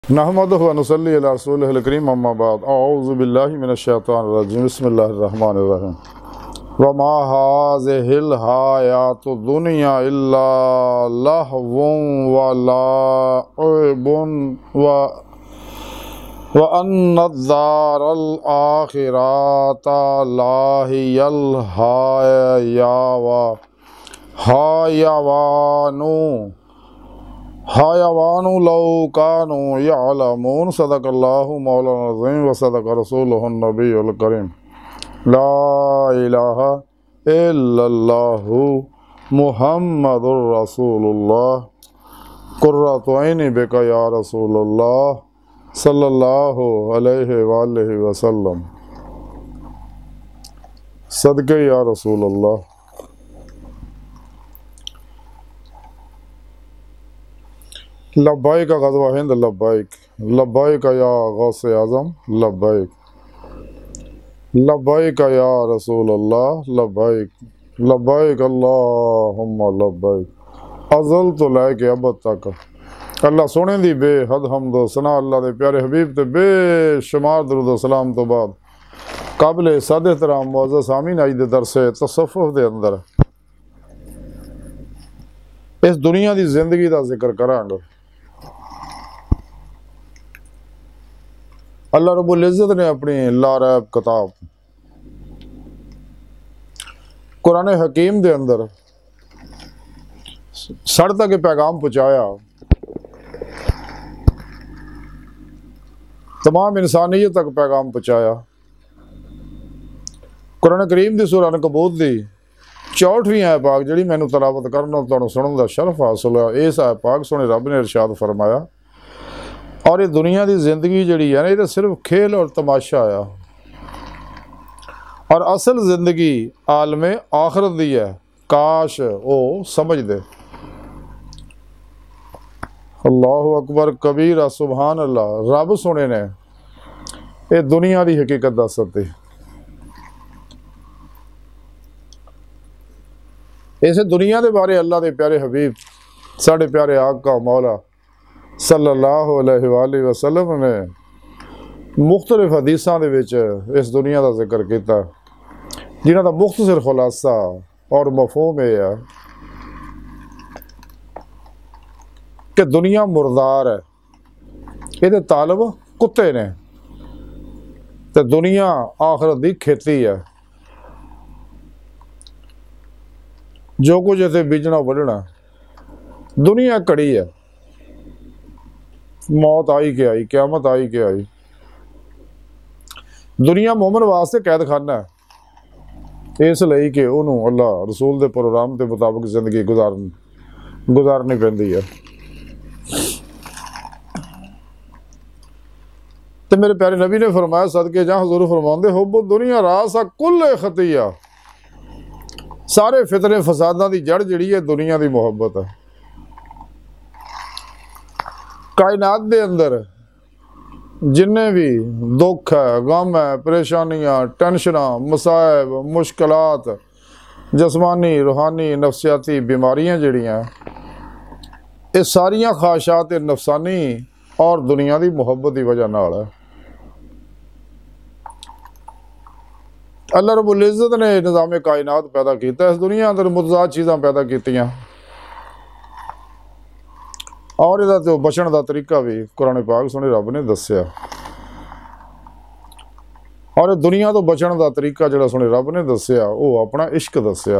नहमदुहु व नुसल्ली अला रसूलिहिल करीम अम्मा बाद अऊज़ु बिल्लाहि मिनश शैतानिर रजीम बिस्मिल्लाहिर रहमानिर रहीम व मा हाज़िहिल हयातुद दुनिया इल्ला लहवुन व लाइबुन व अन्नद-दारल आखिरता लाहियल हायवानु लौ कानू यअलमून सदक़ल्लाहु मौलाना अज़ीम व सदक़ रसूलुहुन नबियुल करीम ला इलाहा इल्लल्लाहु मुहम्मदुर रसूलुल्लाह कुर्रतु ऐनी बिका या रसूलल्लाह सल्लल्लाहु अलैहि वालैहि वसल्लम सदक़े या रसूलल्लाह। लब्बाइक ग़ज़वा हिंद लब्बाइक लब्बाइक या गौस आज़म लब्बाइक लब्बाइक या रसूल अल्लाह लब्बाइक लब्बाइक अल्लाहुम्मा लब्बाइक अज़ल तो लैके अब तक अल्लाह सोने दी बेहद हमद सना अल्लाह दे प्यारे हबीब ते बेशुमार दरूद सलाम तो बाद काबिल सद एहतराम मुअज़्ज़ज़ सामीन अज दे दरसे तसव्वुफ़ दे अंदर इस दुनिया की जिंदगी का जिक्र करांगे। अल्लाह रब्बुल इज़्ज़त ने अपनी लारैब किताब कुरान हकीम दे अंदर सड़ तक पैगाम पहुँचाया, तमाम इंसानियत तक पैगाम पहुँचाया। कुरान करीम की सूरह अनकबूत की 64वीं आय पाक जी मैनू तलावत करना तुहानू सुनने का शरफ हासिल है। इस आय पाक सोने रब ने इरशाद फरमाया और ये दुनिया की जिंदगी जी है ना ये तो सिर्फ खेल और तमाशा आया और असल जिंदगी आलम आखरत दी है। काश वो समझ दे। अल्लाहु अकबर कबीरा सुबहान अल्लाह। रब सोने ने ये दुनिया की हकीकत दस दी। इस दुनिया के बारे अल्लाह के प्यारे हबीब साढ़े प्यारे आका मौला सल्लल्लाहु अलैहि वसल्लम ने मुख्तलिफ हदीसां दे विच इस दुनिया का जिक्र किया, जिन्हां दा मुख्तसर खुलासा और मफहूम यह है कि दुनिया मुर्दार है, ये तालब कुत्ते ने, तो दुनिया आखरत की खेती है। जो कुछ इसे बीजना वढ़ना, दुनिया कड़ी है। मौत आई के आई, क़यामत आई के आई। दुनिया मोमन वास्ते कैद खाना है, इसलिए कि उन्होंने अल्लाह रसूल के प्रोग्राम के मुताबिक जिंदगी गुजारनी पैंदी है। तो मेरे प्यारे नबी ने फरमाया सदके जहाँ हजूर फरमाते हुब्बुद दुनिया रासा कुल्ले खतिया, सारे फितने फसादा की जड़ जी है दुनिया की मुहब्बत है। कायनात के अंदर जिन्ने भी दुख है, गम है, परेशानियां, टेंशन, मसायब, मुश्किलात, जस्मानी, रूहानी, नफसियाती बीमारियां जड़ियाँ ये सारियां ख्वाहिशात नफसानी और दुनिया की मुहब्बत की वजह नाल है। अल्लाह रब्बुल इज़्ज़त ने निज़ाम कायनात पैदा किया, इस दुनिया अंदर मुतज़ाद चीज़ां पैदा कीतियां और इहदा तो बचण का तरीका भी कुरान पाक सोने रब ने दस्या और दुनिया तो बचण का तरीका जिहड़ा सोने रब ने दस्या वो अपना इश्क दस्या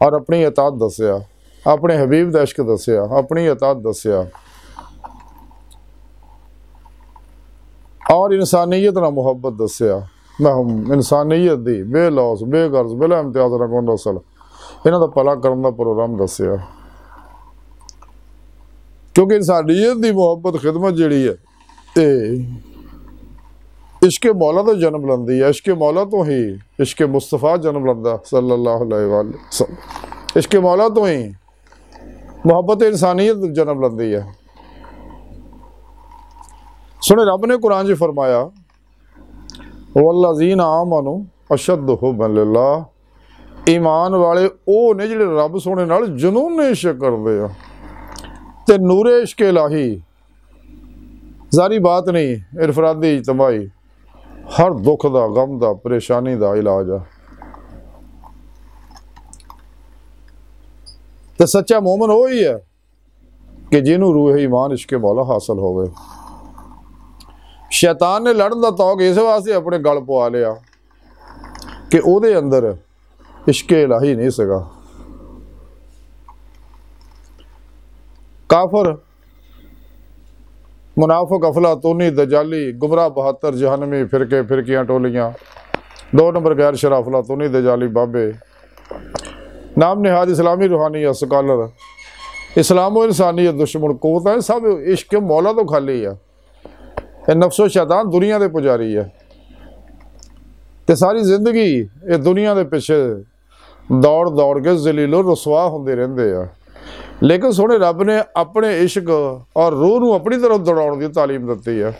और अपनी इताअत दस्या, अपने हबीब का इश्क दस्या, अपनी इताअत दस्या और इंसानियत ना मुहब्बत दस्या। मैं इंसानियत दी बेलौस बेगर्ज बिला इम्तियाज रखों नसल इन्हों का भला करने का प्रोग्राम दस्या, क्योंकि इंसानियत की मुहब्बत खिदमत जी है इश्क मौला तो जन्म लेंदी है। इश्क मौला तो ही इश्क मुस्तफा जन्म लेंदा सल्लल्लाहु अलैहि वसल्लम। इश्क मौला तो ही मुहब्बत इंसानियत जन्म लेंदी है। सुने रब ने कुरान च फरमाया वल्लज़ीना आमनू अशद्दु हुब्बन लिल्लाह, ईमान वाले वो ने जिहड़े रब सोने नाल जुनून इश्क करदे आ। ते नूरे इश्क इलाही जारी बात नहीं, इनफरादी इज्तमाही हर दुख दा, गम दा, परेशानी दा इलाज है। तो सच्चा मोमन वो ही है कि जिन्होंने रूह ईमान इश्क मौला हासिल होवे। शैतान ने लड़न का तौक इस वास्ते अपने गल पवा लिया कि उहदे अंदर इश्क इलाही नहीं सगा। काफर, मुनाफिक, अफलातूनी, दजाली, गुमराह, 72 जहनमी फिरके, फिरकियां, टोलियां, 2 नंबर गैर शरा, अफलातूनी, दजाली बाबे, नाम निहाद इस्लामी रूहानियत स्कॉलर, इस्लाम इंसानियत दुश्मन कुव्वत है, सब इश्क मौला तो खाली है। नफ्सो शैतान दुनिया के पुजारी है ते सारी जिंदगी ये दुनिया के पिछे दौड़ दौड़ के जलीलो रसवा होंदे रहिंदे आ। लेकिन सोहणे रब ने अपने इश्क और रूह नूं अपनी तरफ दौड़ाउण दी तालीम दित्ती है।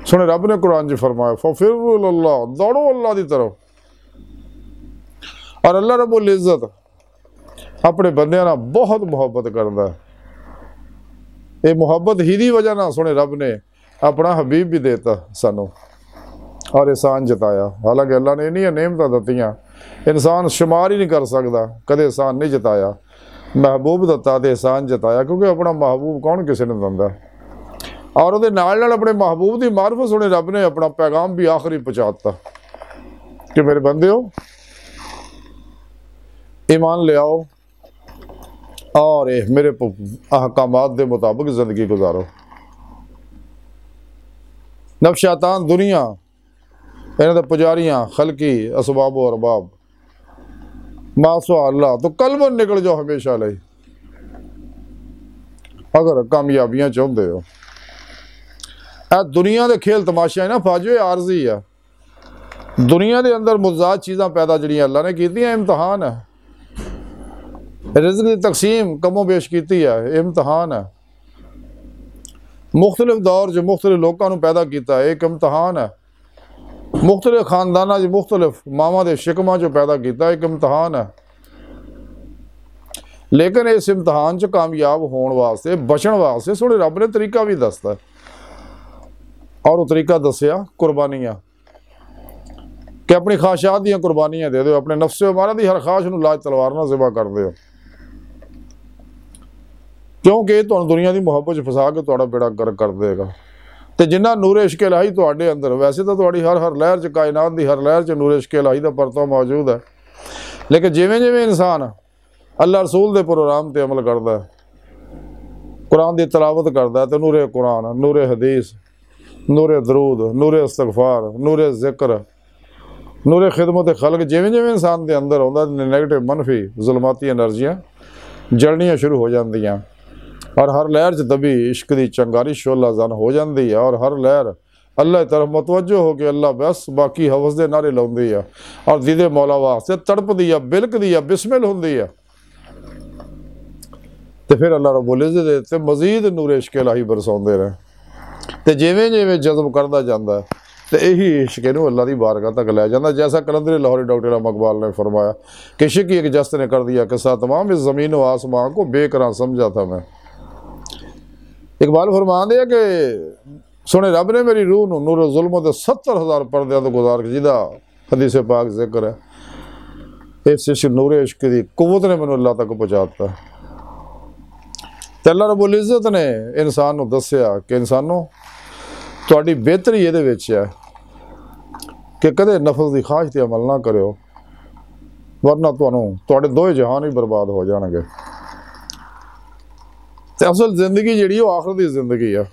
सोहणे रब ने कुरान च फरमाया फफिरु इलल्लाह, दौड़ो अल्लाह की तरफ। और अल्लाह रब्बुल इज़्ज़त अपने बंदियां नाल बहुत मुहब्बत करता है। ये मुहब्बत ही दी वजह नाल सोहणे रब ने अपना हबीब भी देता सानू और एहसान जताया। हालांकि अल्लाह ने इन्नियां नेमतां दत्तियां इंसान शुमार ही नहीं कर सकता, कदे एहसान नहीं जताया। महबूब दत्ता ते एहसान जताया, क्योंकि अपना महबूब कौन किसी ने दिंदा। और उहदे नाल नाल अपने महबूब की मार्फत सुने रब ने अपना पैगाम भी आखिरी पहुँचाता कि मेरे बंदे हो, ईमान ले आओ और मेरे अहकामात के मुताबिक जिंदगी गुजारो। नफ्स शैतान दुनिया इन्हां दे पुजारियां खलकी असबाब व अरबाब मासो अल्लाह तो कलबन निकल जाओ हमेशा लई अगर कामयाबियां चाहते हो। ए दुनिया के खेल तमाशा है ना फाजो, आरजी है। दुनिया के अंदर मुजाद चीज़ां पैदा जड़ियां अल्लाह ने कीतियां इम्तहान है। रिज़्क़ की तकसीम कमो बेश की है, इम्तहान है। मुख्तलिफ दौर च मुख्तलिफ लोगों को पैदा किया, एक इम्तहान है। मुख्तलिफ खानदाना मुख्तलिफ मावां दे शिकमा चो पैदा किया, एक इम्तहान है। लेकिन इस इम्तहान च कामयाब होने वास्ते, बचन वास्ते सोहणे रब ने तरीका भी दसता है। और वो तरीका दसिया कुर्बानियां, कि अपनी ख्वाहिशात दी कुर्बानियां दे दो, अपने नफ्से अमारा दी हर ख्वाहिश नूं लाज तलवार नाल ज़िबा कर दो, क्योंकि तुहानूं दुनिया की मुहब्बत च फसा के तुहाडा बेड़ा गर्क कर देगा। तो जिन्ना नूर इश्क इलाही तुहाडे अंदर, वैसे तो तुहाडी हर हर लहर च, कायनात की हर लहर च नूर इश्क इलाही का परता मौजूद है। लेकिन जिवें जिवें इंसान अल्लाह रसूल के प्रोग्राम पर अमल करता है, कुरान की तलावत करता है, तो नूरे कुरान, नूरे हदीस, नूरे दरूद, नूरे इस्तगफार, नूरे जिक्र, नूरे खिदमत खल्क, जिवें जिवें इंसान के अंदर आता, नैगेटिव मनफी जुल्माती एनर्जियाँ जलनियाँ शुरू हो जांदियां और हर लहर च दबी इश्क की चंगारी शोला जन हो जाती है। और हर लहर अल्लाह की तरफ मुतवज्जो हो के अल्लाह बस बाकी हवस के नारे लाउंदी है और दीदे मौला वास्ते तड़पदी है, बिलकदी है, बिस्मिल हुंदी है। तो फिर अल्लाह रब्बुल इज़्ज़त ते मजीद नूर इश्क इलाही बरसाउंदे रहे। तो जिवें जिवें जज्ब करता जाता है तो यही इश्क नूं अल्लाह की बारगाह तक लै जाता। जैसा कलंदर लाहौरी डॉक्टर रहमत इकबाल ने फरमाया कि इश्क एक जस्त ने कर दिया किस्सा तमाम, इस ज़मीन व आसमां को बेकरार समझा था मैं। इकबाल फरमाते हैं कि सुने रब ने मेरी रूह नूं नूर जुल्म के 70,000 पर्दे तो गुजार के, जिदा हदीस पाक जिक्र है। इस इश्क नूर इश्क की कुव्वत ने मैनूं अल्लाह तक पहुँचाता। तो अल्लाह रब्बुल इज़्ज़त ने इंसान नूं दस्सिया कि इंसानों तुहाडी बेहतरी इहदे विच है कि कदे नफ्स की ख्वाहिश ते अमल ना करियो, वरना तुहाडे दोए जहान ही बर्बाद हो जाएंगे। तो असल जिंदगी जी आखिरत की जिंदगी है।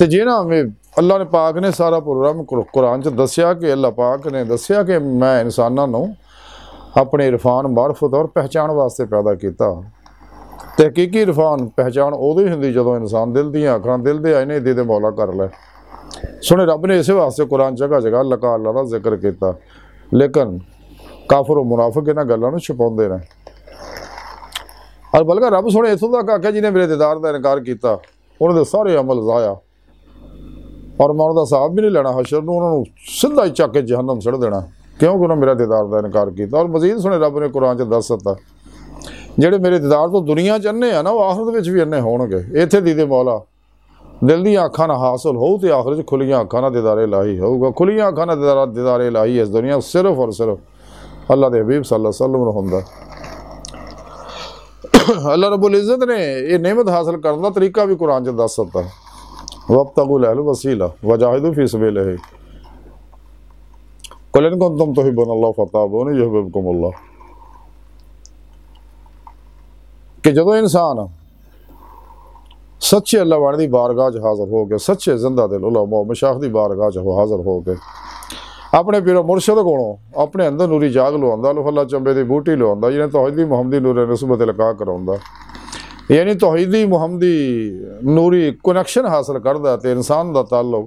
तो जे ना अल्लाह ने पाक ने सारा प्रोग्राम कुरान च दसिया कि अल्लाह पाक ने दसिया कि मैं इंसानों नूं अपने इरफान मार्फत और पहचान वास्ते पैदा किया। तो हकीकी इरफान पहचान उदों ही होंदी जदों इंसान दिल दी अखां दिल दे आईने दे मौला कर लै। सुने रब ने इस वास्ते कुरान जगह जगह लका अल्लाह का जिक्र किया। लेकिन काफर मुनाफिक इन्हां गल्लां नूं छुपाउंदे ने। और बल्कि रब सुने इत्थों तक आख्या जिन्हें मेरे दीदार का इनकार किया उन्होंने सारे अमल जाया और मैं उनका हिसाब भी नहीं लेना, हशर नूं उन्होंने सीधा ही चक के जहन्नम सड़ देना, क्योंकि उन्होंने मेरा दीदार का इनकार किया। और मजीद सुने रब ने कुरान च दस दिता ਜਿਹੜੇ ਮੇਰੇ ਦੀਦਾਰ ਤੋਂ ਦੁਨੀਆ 'ਚ ਅੰਨੇ ਆ ਨਾ, ਉਹ ਆਖਰਤ ਵਿੱਚ ਵੀ ਅੰਨੇ ਹੋਣਗੇ। ਇੱਥੇ ਦੀਦੇ ਮੌਲਾ ਦਿਲ ਦੀਆਂ ਅੱਖਾਂ ਨਾਲ ਹਾਸਲ ਹੋਊ ਤੇ ਆਖਿਰ 'ਚ ਖੁੱਲੀਆਂ ਅੱਖਾਂ ਨਾਲ ਦੀਦਾਰੇ ਇਲਾਹੀ ਹੋਊਗਾ। ਖੁੱਲੀਆਂ ਅੱਖਾਂ ਨਾਲ ਦੀਦਾਰੇ ਇਲਾਹੀ ਇਸ ਦੁਨੀਆ ਸਿਰਫ ਔਰ ਸਿਰਫ ਅੱਲਾ ਦੇ ਹਬੀਬ ਸੱਲੱਲਾਹੁ अलैहि वसल्लम ਨੂੰ ਹੁੰਦਾ। अल्लाह रब्बुल इज़्ज़त ने ये नेमत हासिल करने का तरीका भी कुरान च दस दिता है, वब्तगू लहल वसीला वजाहिदू फी सबिलिही कुल इन कुंतुम तुहिब्बूनल्लाह फत्तबिऊनी युहब्बिबकुमुल्लाह। कि जदों इंसान सच्चे अल्लाह वाले की बारगाह च हाजिर हो गए, सच्चे जिंदा दिल उलमा मशाइख की बारगाह च हाजिर हो गए, अपने पीरो मुर्शद कोलों अपने अंदर नूरी जाग लवांदा, लफला चंबे की बूटी लवांदा, जिन्हें तौहीदी मुहम्मदी नूरे निस्बत लका कराउंदा, यानी तौहीदी मुहम्मदी नूरी कनैक्शन हासिल करदा ते इंसान का ताल्लुक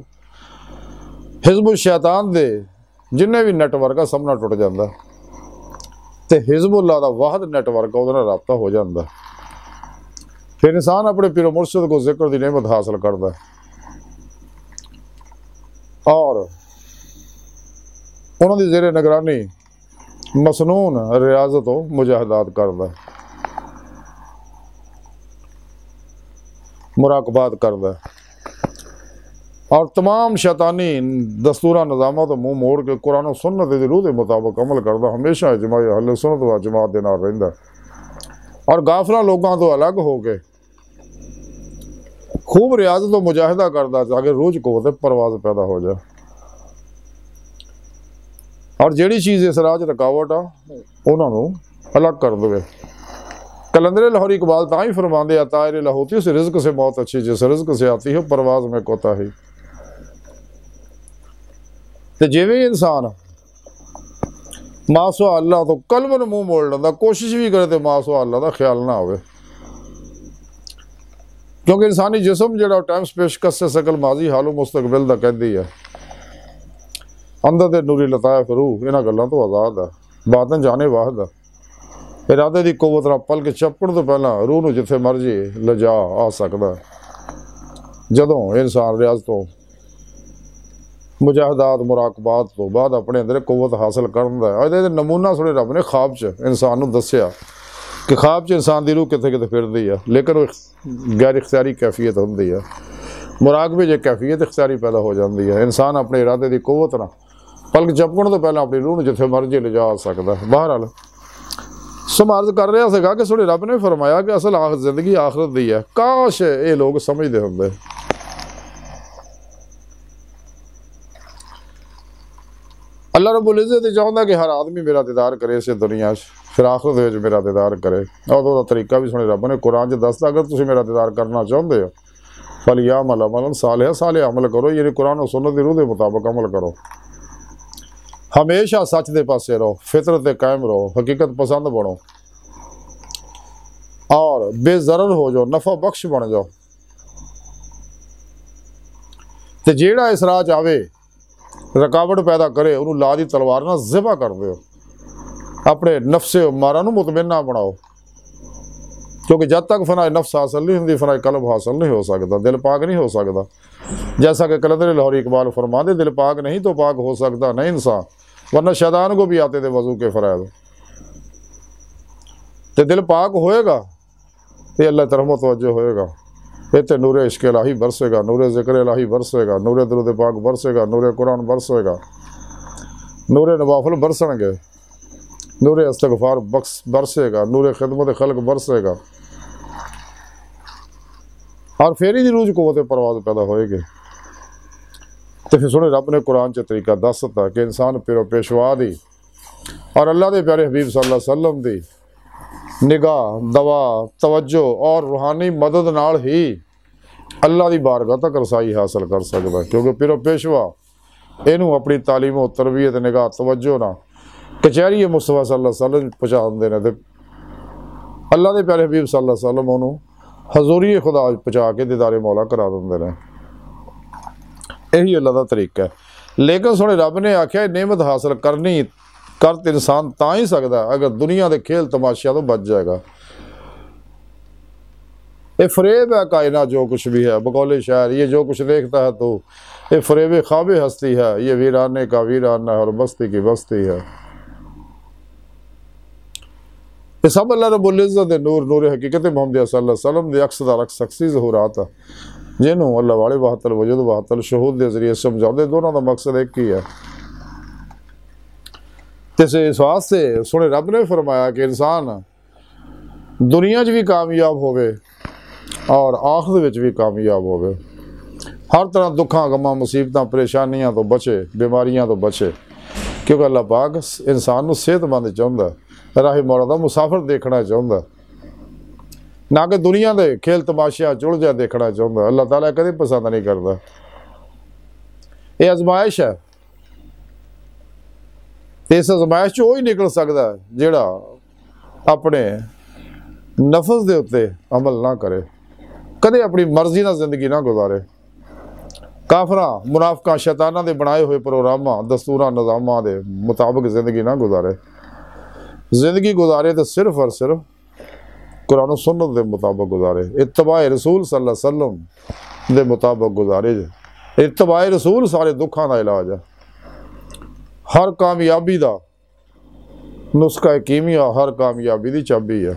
हिज़्बुल शैतान दे जिन्ने भी नैटवर्क आ सब नाल टुट जांदा ते हिज़्बुल्लाह दा वाहिद नैटवर्क उहदे नाल राबता हो जांदा। फिर इंसान अपने पीरो मुर्शद को जिक्र की नेमत हासिल करदा और उन्होंने ज़ेरे निगरानी मसनून रियाजत मुजाहिदात करदा, मुराकबात करदा और तमाम शैतानी दस्तूरा निज़ामों तो मुँह मोड़ के कुरान और सुन्नत दी रूह के मुताबिक अमल करदा, हमेशा इजमा अहले सुन्नत व जमात दे नाल रहिंदा और गाफला लोगों तो अलग हो के खूब रियाजत और मुजाहिदा करदा ताकि रूह च कुव्वत परवाज़ पैदा हो जाए। और जिहड़ी चीज़ इस राह रुकावट आ उन्होंने अलग कर दे। कलंदर लाहौरी इकबाल तां ही फरमांदे आ तायर लाहौती उस रिज़्क से मौत अच्छी जिस रिज़्क से आती है परवाज़ में कोताही। ते जिवें इंसान मासवा अल्लाह तो कल्ब मुँह मोड़ लेंदा, कोशिश भी करे तो मासवा अल्लाह का ख्याल ना आवे, क्योंकि इंसानी जिसम जो टाइम स्पेस कस्से सकल माजी हालो मुस्तकबिल का कहती है, अंदर दे नूरी लतायफ रूह इन्हां गल्लां तो आज़ाद है, बातन जाने वाहिद है। इरादे की कुव्वत नाल पल के चपड़ तो पहला रूह नूं जिथे मर्जी लिजा आ सकदा। जदों इंसान रियाज तो मुजाहिदात मुराकबात तो बाद अपने अंदर कुव्वत हासिल करदा है। इहदे नमूना सुने रब ने ख्वाब च इंसान नूं दस्सिया कि ख्वाब च इंसान दी रूह किथे किथे फिरदी है, लेकिन वो गैर इख्तियारी कैफियत हुंदी है। मुराकबे च कैफियत इख्तियारी पैदा हो जाती है। इंसान अपने इरादे की कुव्वत नाल पलक झपकण तो पहला अपनी रूह जिथे मर्जी लिजा सकता है। बहरहाल समार्ज कर रहा सीगा कि सुने रब ने फरमाया कि असल जिंदगी आखिरत दी है। काश ये लोग समझते होंगे। अल्लाह रब्बुल इज़्ज़त चाहता कि हर आदमी मेरा दीदार करे इस दुनिया फिर आखिरत में मेरा दीदार करे, और उसका तरीका भी सुने रब ने कुरान च दसदा। अगर तुम मेरा दीदार करना चाहते हो फलियामल अमलन सालिहा, साले अमल करो, यानी कुरान और सुन्नत की रूह के मुताबिक अमल करो, हमेशा सच के पासे रहो, फितरत ते कायम रहो, हकीकत पसंद बनो और बेजरर हो जाओ, नफा बख्श बन जाओ। तो जेड़ा इस राह च आवे रुकावट पैदा करे उन्होंने ला दी तलवार ना ज़िबा कर दो। अपने नफ्से मारा नूं मुतमन्ना बनाओ, क्योंकि जब तक फनाए नफ्स हासिल नहीं होंगी फनाए कल्ब हासिल नहीं हो सकता, दिल पाक नहीं हो सकता। जैसा कि कलंदर लाहौरी इकबाल फरमाते दिल पाक नहीं तो पाक हो सकता नहीं इंसान, वरना शैतान को भी आते थे वजू के फ़राइज़। तो दिल पाक होएगा तो अल्लाह तरफ मुतवज्जो होएगा, इतने नूरे इश्क इलाही बरसेगा, नूरे ज़िक्र इलाही बरसेगा, नूरे दुरूद पाक बरसेगा, नूरे कुरान बरसेगा, नूरे नवाफिल बरसणगे, नूरे इस्तग़फ़ार बरसेगा, नूरे खिदमत खल्क बरसेगा और फिर ही रूज कुव्वत परवाज़ पैदा होएगी। तो फिर सुने रब ने कुरान च तरीका दस दिता कि इंसान पिरो पेशवा दी और अल्लाह के प्यारे हबीब सल्लल्लाहु अलैहि वसल्लम दी निगाह दवा तवज्जो और रूहानी मदद नाल ही अल्लाह की बारगाह तक रसाई हासिल कर सकता। क्योंकि पिरो पेशवा इनू अपनी तालीम और तरबियत निगाह तवज्जो ना कचहरी मुस्तफा सल्लल्लाहु अलैहि वसल्लम पहुँचा देंगे ने, तो अल्लाह के प्यारे हबीब सल्लल्लाहु अलैहि वसल्लम उन्होंने हजूरी खुदा पहुँचा के दीदारे मौला करा देंगे ने। यही अल्लाह का तरीका है। लेकिन सुने रब ने आख्या नेमत हासिल करनी कर तो इंसान ता ही सकता अगर दुनिया के खेल तमाशिया तो बच जाएगा। ये फरेब है कायना जो कुछ भी है बकौले शायर, ये जो कुछ देखता है तो ये फरेब ख्वाब हस्ती है, ये वीराने का वीराना है और बस्ती की बस्ती है। ये सब अल्लाह रब्बुल इज़्ज़त दे नूर नूर हकीकत मुहम्मद सल्लल्लाहु अलैहि वसल्लम दे अक्स दा रक्स शख्सी ज़हूरात जिन्हों अल्लाह वाले वाहतल वजूद वाहतल शहूद के जरिए समझाते दोनों का मकसद एक ही है। तो इस वास्ते सोने रब ने फरमाया कि इंसान दुनिया च भी कामयाब होवे और आखिरत विच भी कामयाब होवे, हर तरह दुखा गमां मुसीबतां परेशानियां तो बचे, बीमारियां तो बचे, क्योंकि अल्लाह पाक इंसान को सेहतमंद चाहुंदा, राही मौला दा मुसाफिर देखना चाहुंदा, ना कि दुनिया के खेल तमाशा चुलझा देखना चाहुंदा। अल्लाह ताला कदे पसंद नहीं करता। यह आजमाइश है, तो इस आजमाइश चो ही निकल सकता जिहड़ा अपने नफस के उत्ते अमल ना करे, कदे अपनी मर्जी ना जिंदगी ना गुजारे, काफरां मुनाफिकां शैतानां दे बनाए हुए प्रोग्रामां दस्तूरां निज़ामां दे मुताबिक जिंदगी ना गुजारे। जिंदगी गुजारे तो सिर्फ और सिर्फ कुरान सुन्नत के मुताबिक गुजारे, इत्तबाए रसूल सल्लल्लाहु अलैहि वसल्लम के मुताबिक गुजारे। इत्तबाए रसूल सारे दुखों का इलाज है, हर कामयाबी का नुस्खा कीमिया, हर कामयाबी की चाबी है।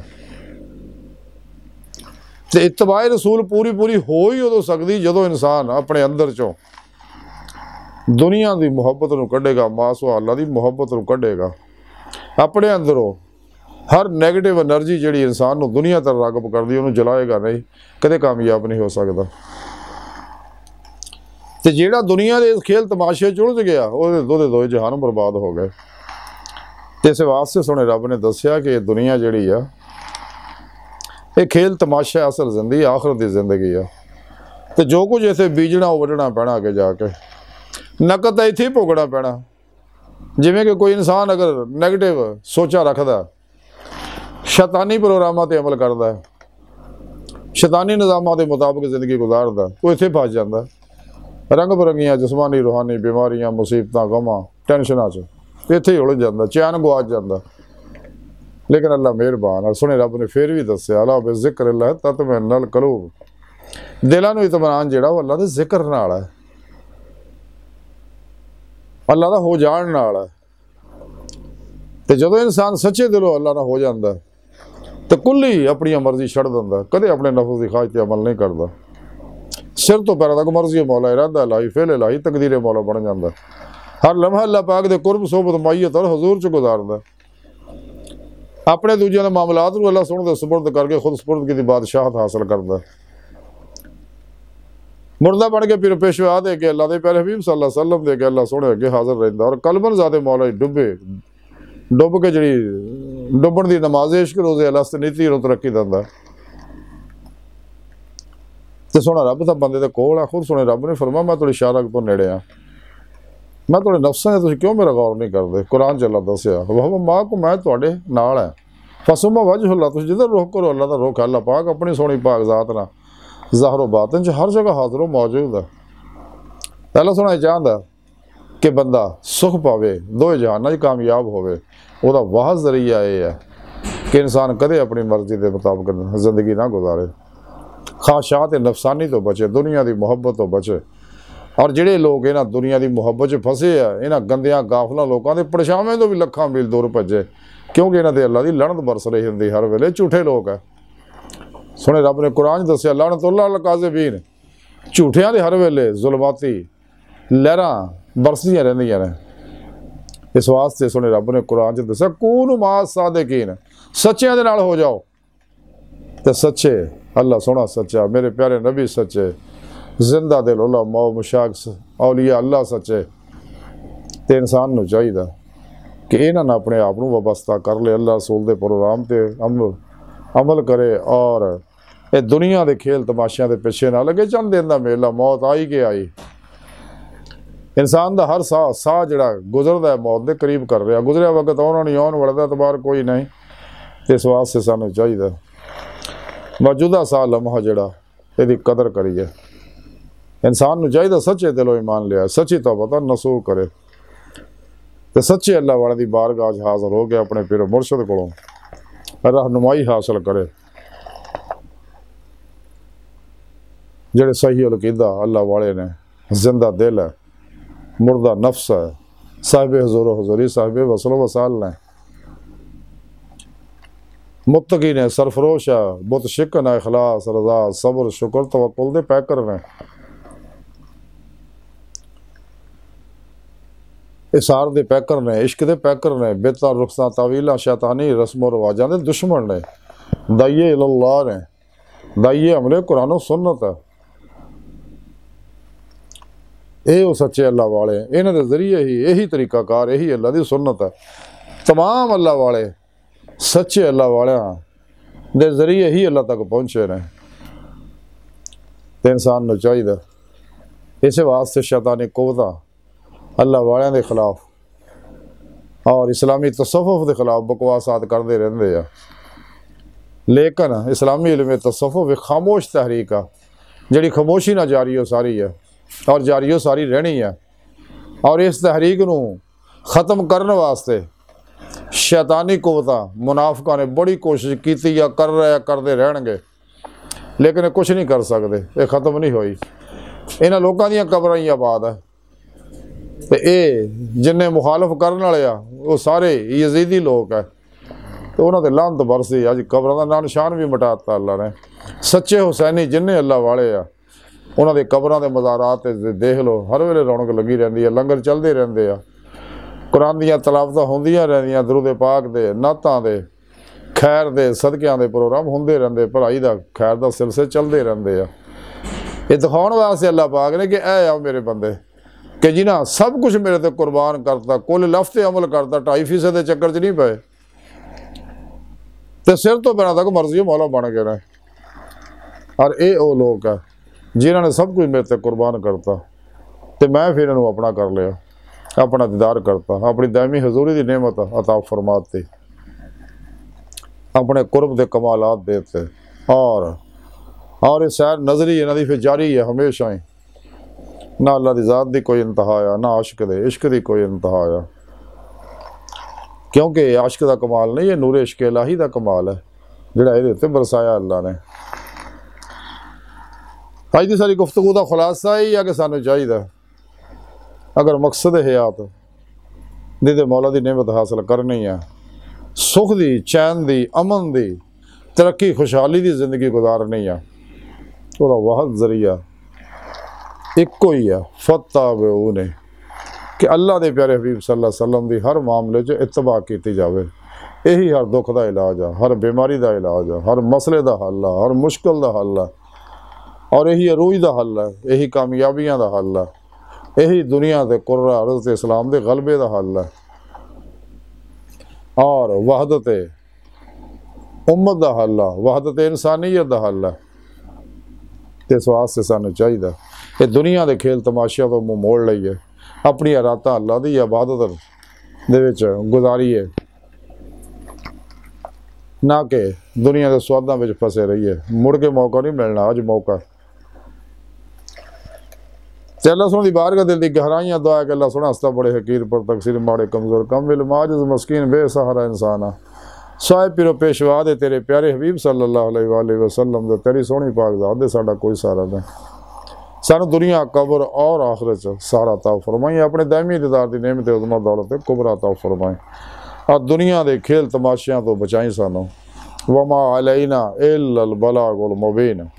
तो इत्तबाए रसूल पूरी पूरी हो ही उदों सकती जदों इंसान अपने अंदर चों दुनिया की मुहब्बत को कढ़ेगा, मासवा अल्लाह की मुहब्बत को कढ़ेगा, अपने अंदरों हर नैगेटिव एनर्जी जी इंसान को दुनिया तरफ रागब करती उन्होंने जलाएगा नहीं, कदे कामयाब नहीं हो सकता। तो जेड़ा दुनिया के खेल तमाशे चुलझ गया वो दो जहान बर्बाद हो गए। तो इस वास्ते सोने रब ने दसिया कि दुनिया जी आ ये खेल तमाशा असल जिंदगी आखिरत की जिंदगी है। तो जो कुछ इतने बीजना वढ़ना पैना अगे जाके, नकद तो इत्थे ही भोगना पैना। जिमें कि कोई इंसान अगर नैगेटिव सोचा रखता, शैतानी प्रोग्रामां ते अमल करता है, शैतानी निज़ामां के मुताबिक जिंदगी गुजारदा, वो इत्थे फस जाता। रंग बिरंगियां जिस्मानी रूहानी बीमारियां मुसीबतां गमां टेंशनां च इत्थे ही उलझ जाता, चैन गुआच जाता। लेकिन अल्लाह मेहरबान है, सुने रब ने फिर भी दसिया अला बिज़िक्रिल्लाह तत्मइन्नुल क़ुलूब, दिलों को इत्मीनान जिहड़ा वो अल्लाह के जिक्र नाल है, अल्लाह का हो जाण नाल है। तो जदों इंसान सच्चे दिलों अल्लाह नाल हो जाता तो कुल ही अपनी मर्जी छड़ दिंदा, कदे अपने नफ्स की ख्वाहिश पर अमल नहीं करता। सिर तो पैर तक मर्जी मौला, इरादा इलाही, फेल इलाही, तकदीर मौला बन जाता। हर लम्हा अल्लाह पाक दे कुर्ब सोबत मायत और हजूर च गुजारदा, अपने दूजिया के मामलात को अल्लाह सुन दे सुपुर्द करके खुद सुपुर्दगी की बादशाहत हासिल करता। मुर्दा बन के फिर पेशवा दे के अल्लाह के प्यारे हबीब सल्लल्लाहु अलैहि वसल्लम दे के अल्लाह सोने अगे हाजिर रहता और कलबन ज़ादे मौला डुब के जी डुबन की नमाज इश्क रोजे अलस्त नीति और तरक्की दिंदा। तो सोना रब तो बंदे कोल आ, खुद सुने रब ने फरमा मैं थोड़ी शारक तो नेड़े आ, मैं थोड़े नफ्सां तुसीं क्यों मेरा गौर नहीं करते। कुरान च अल्लाह दसिया वह मां को मैं तुहाडे नाल है, फसुमा वजहुल्लाह, तुसीं जिधर रुख करो अल्लाह का रुख। अल्लाह पाक अपनी सोहनी पाक जात ना ज़ाहिर बातिन च हर जगह हाजिर मौजूद है। अल्लाह सोना चाहता कि बंदा सुख पावे, दो जहाना कामयाब होवे, वह वाह जरिया यह है कि इंसान कदे अपनी मर्जी के मुताबिक जिंदगी ना गुजारे, ख्वाहिशात नफसानी तो बचे, दुनिया की मुहब्बत तो बचे। और जिहड़े लोग इन्हां दुनिया की मुहब्बत च फसे आ, इन्हां गंदियां गाफलां लोगों के परछावें तो भी लखां मील दूर भजे, क्योंकि इन्हां ते अल्लाह की लड़त बरस रही होंदी हर वेले। झूठे लोग है, सुने रब ने कुरान दसिया लानतुल्लाह अल काज़िबीन, झूठियां दे हर वेले जुल्माती लहरां बरसदियां रहिंदियां ने। इस वास्ते सुने रब ने कुरान च दसिया कूनु मा सादिकीन, सच्चियां दे नाल हो जाओ। तो सच्चे अल्लाह सोना सच्चा, मेरे प्यारे नबी सच्चे, जिंदा दिल उलमा मुशाक औलिया अल्लाह सच्चे। तो इंसान नूं चाहिदा कि इन्हां ने अपने आप को वाबस्ता कर ले, अल्लाह रसूल के प्रोग्राम से अमल करे और ये दुनिया के खेल तमाशियां के पिछे ना लगे। चंद दिन का मेला, मौत आई के आई, इंसान का हर साह जिहड़ा गुजरदा है मौत के करीब कर रहा, गुजरिया वक्त आना नहीं, आने वाले एतबार कोई नहीं। तो इस वास्ते सानूं चाहिए मौजूदा साह लम्हा जिहड़ा इहदी कदर करिए। इंसान नूं चाहिए सच्चे दिलों ईमान लिया, सच्ची तौबा नसूह करे, तो सच्चे अल्लाह वाले की बारगाह हाजिर हो गया अपने पीर मुर्शद कोलों रहनुमाई हासिल करे। जेड़े सही अकीदा अल्लाह वाले ने, जिंदा दिल है, मुर्दा नफ्स है, साहिब हजूर हजूरी, साहिब वसल वसाल ने, मुत्तकी ने सरफरोश है, बुत शिकन है, इखलास रजा सब्र शुक्र तवक्कुल दे पैकर ने। इसार दे पैकर ने, इश्क दे पैकर ने, बेतार रुखसा तावीला शैतानी रस्मो रवाजा दे दुश्मन ने, दाइये इल्लाह ने, दाइये हमले कुरानो सुन्नत है। ये सच्चे अल्लाह वाले, इन्हां दे जरिए ही यही तरीकाकार, यही अल्लाह दी सुन्नत है। तमाम अल्लाह वाले सच्चे अल्लाह वाले दे जरिए ही अल्लाह तक पहुँचे ने। तो इंसान नूं चाहिए इस वास्ते शैतानी कुव्वतां अल्लाह वालियां दे खिलाफ और इस्लामी तसव्वुफ के खिलाफ बकवासात करते रहते हैं। लेकिन इस्लामी इल्म तसव्वुफ एक खामोश तहरीक है, जिहड़ी खामोशी ना जारी हो सारी है और जारी हो सारी रहनी है। और इस तहरीक नूं ख़त्म करने वास्ते शैतानी कुव्वतां मुनाफिकां ने बड़ी कोशिश की या कर रहे करते रहणगे, लेकिन कुछ नहीं कर सकते, ये ख़त्म नहीं हुई। इन्हां लोकां दीयां कबरां ही आबाद है। तो ये जिन्ने मुखालफ करने वाले आ वो सारे यजीदी लोग है। तो उन्होंने लानत बरसी, अज कबरों का नाम निशान भी मिटाता अल्लाह ने। सच्चे हुसैनी जिन्ने अल्लाह वाले आ उन्होंने कबरों के मज़ारात देख लो, हर वेले रौनक लगी रही है, लंगर चलते रहते हैं, कुरान दियाँ तलावतां होंदियां रहंदियां, दरूद पाक दे, नातां दे, खैर दे, सदकियां दे प्रोग्राम होंदे रहंदे, भलाई दा खैर दा सिलसिले चलते रहंदे आ। ये दिखाउण वास्ते अल्लाह पाक ने कि ऐ आओ मेरे बंदे कि जिन्हें सब कुछ मेरे ते कुर्बान करता, कुल लफ्ते अमल करता, 2.5% के चक्कर च नहीं पे, तो सिर तो पैरों तक मर्जी मौला बन गए ने। और ये वो लोग है जिन्होंने सब कुछ मेरे ते कुर्बान करता, तो मैं फिर इन्हों अपना कर लिया, अपना दीदार करता, अपनी दायमी हजूरी की नेमत अता फरमाती, अपने कुर्ब के कमालात देते। और ये सैर नजरी इन्हों की फिर जारी है हमेशा ही। ना अल्लाह की ज़ात की कोई इंतहा आ, ना आशिक दे इश्क की कोई इंतहा आ, क्योंकि आशिक का कमाल नहीं, ये नूरे इश्क इलाही का कमाल है जिहड़ा इहदे उत्ते बरसाया अल्लाह ने। अज की सारी गुफ्तगू का खुलासा यही है कि सानू चाहिए अगर मकसद हयात दी मौला की नेमत हासिल करनी है, सुख दी, चैन दी, अमन दी, तरक्की खुशहाली की जिंदगी गुजारनी है, वह वाहद जरिया एको ही है, फत्ताबिऊ ने, कि अल्लाह के प्यारे हबीब सल्लल्लाहु अलैहि वसल्लम की हर मामले च इत्तबा की जाए। यही हर दुख का इलाज है, हर बीमारी का इलाज है, हर मसले का हल है, हर मुश्किल का हल है, और यही अरूज का हल है, यही कामयाबियां का हल है, यही दुनिया के कुर्रा अर्ज़ इस्लाम के गलबे का हल है, और वहदत उम्मत का हल है, वहदत इंसानियत का हल है। तो इस वास्ते सानू चाहिए कि दुनिया के खेल तमाशिया तो मुँह मोड़ लीए, अपनी रातां अल्लाह की इबादत दे विच गुजारीए, ना कि दुनिया के स्वादों में फसे रहिए। मुड़ के मौका नहीं मिलना, अज मौका। अल्लाह सोहने दी बारगाह दिल दी गहराइयां दुआ है कि अल्लाह सोहना हस्ता बड़े हकीर पर तकसीर माड़े कमज़ोर कम इल्म आजिज़ मस्कीन बेसहारा इंसान साहिब पिरो पेशवा दे तेरे प्यारे हबीब सल्लल्लाहु अलैहि वसल्लम दे तेरी सोहनी पाक ज़ात दे साडा कोई सहारा नहीं। सानू दुनिया कब्र और आखिरत सारा अता फरमाई, अपने दायमी दीदार की नेमत उज़्मा दौलत कुबरा अता फरमाई, और दुनिया के खेल तमाशियां तो बचाई सानू। वमा अलैना इल्लल बलागुल मुबीन।